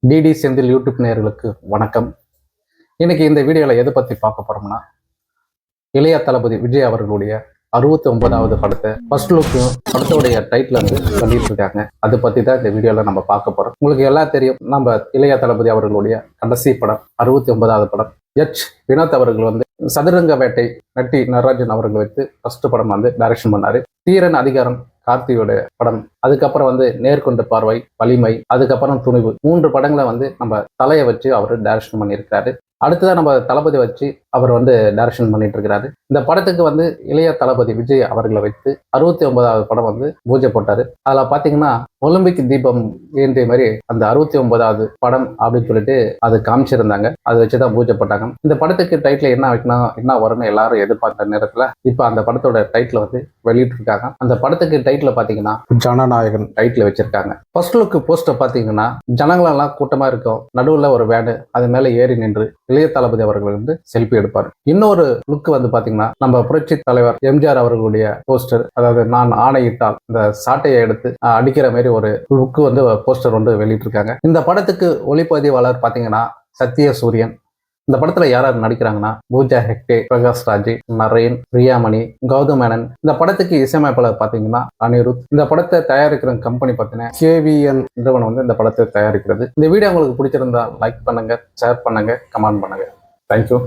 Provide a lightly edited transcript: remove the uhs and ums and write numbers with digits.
DD Senthil YouTube நேயர்களுக்கு வணக்கம். இன்னைக்கு இந்த வீடியோவில் எதை பற்றி பார்க்க போறோம்னா, இளைய தளபதி விஜய் அவர்களுடைய 69வது படத்தை ஃபர்ஸ்ட் லுக்கும் படத்தோடைய டைட்டில் வந்து சொல்லிட்டு இருக்காங்க. அதை பற்றி தான் இந்த வீடியோவில் நம்ம பார்க்க போறோம். உங்களுக்கு எல்லாம் தெரியும், நம்ம இளைய தளபதி அவர்களுடைய கடைசி படம் 69வது படம். வினோத் அவர்கள் வந்து சதுரங்க வேட்டை நட்டி நடராஜன் அவர்கள் வைத்து ஃபர்ஸ்ட் படம் வந்து டைரக்ஷன் பண்ணாரு. தீரன் அதிகாரம் கார்த்தியோட படம், அதுக்கப்புறம் வந்து நேர்கொண்ட பார்வை, வலிமை, அதுக்கப்புறம் துணிவு, 3 படங்களை வந்து நம்ம தலையை வச்சு அவர் டைரக்ஷன் பண்ணியிருக்காரு. அடுத்ததான் நம்ம தளபதி வச்சு அவர் வந்து டைரக்ஷன் பண்ணிட்டு இருக்கிறாரு. இந்த படத்துக்கு வந்து இளைய தளபதி விஜய் அவர்களை வைத்து 69வது படம் வந்து பூஜை போட்டாரு. அதுல பாத்தீங்கன்னா ஒலிம்பிக் தீபம் ஏந்திய மாதிரி அந்த 69வது படம் அப்படின்னு சொல்லிட்டு அது காமிச்சிருந்தாங்க. அதை வச்சுதான் பூஜை போட்டாங்க. இந்த படத்துக்கு டைட்டில் என்ன வைக்கணும், என்ன வரும்னு எல்லாரும் எதிர்பார்த்த நேரத்துல இப்ப அந்த படத்தோட டைட்டில் வந்து வெளியிட்டு இருக்காங்க. அந்த படத்துக்கு டைட்டில் பாத்தீங்கன்னா ஜனநாயகன் டைட்டில் வச்சிருக்காங்க. ஃபர்ஸ்ட் லுக் போஸ்டர் பாத்தீங்கன்னா ஜனங்களெல்லாம் கூட்டமா இருக்கும், நடுவுல ஒரு வேனு, அது மேல ஏறி நின்று இளைய தளபதி அவர்கள் வந்து செல்ஃபி எடுப்பார். இன்னொரு லுக் வந்து பாத்தீங்கன்னா நம்ம புரட்சி தலைவர் எம்ஜிஆர் அவர்களுடைய போஸ்டர், அதாவது நான் ஆணையிட்டால் இந்த சாட்டையை எடுத்து அடிக்கிற மாதிரி ஒரு லுக் வந்து போஸ்டர் வந்து வெளியிட்டிருக்காங்க. இந்த படத்துக்கு ஒளிப்பதிவாளர் பாத்தீங்கன்னா சத்யசூரியன். இந்த படத்துல யாராரு நடிக்கிறாங்கன்னா பூஜா ஹெக்டே, பிரகாஷ் ராஜ், நரேன், பிரியாமணி, கௌதம் மேனன். இந்த படத்துக்கு இசையமைப்பாளர் பாத்தீங்கன்னா அனிருத். இந்த படத்தை தயாரிக்கிற கம்பெனி பாத்தீங்கன்னா KVN நிறுவனம் வந்து இந்த படத்தை தயாரிக்கிறது. இந்த வீடியோ உங்களுக்கு பிடிச்சிருந்தா லைக் பண்ணுங்க, ஷேர் பண்ணுங்க, கமெண்ட் பண்ணுங்க. தேங்க்யூ.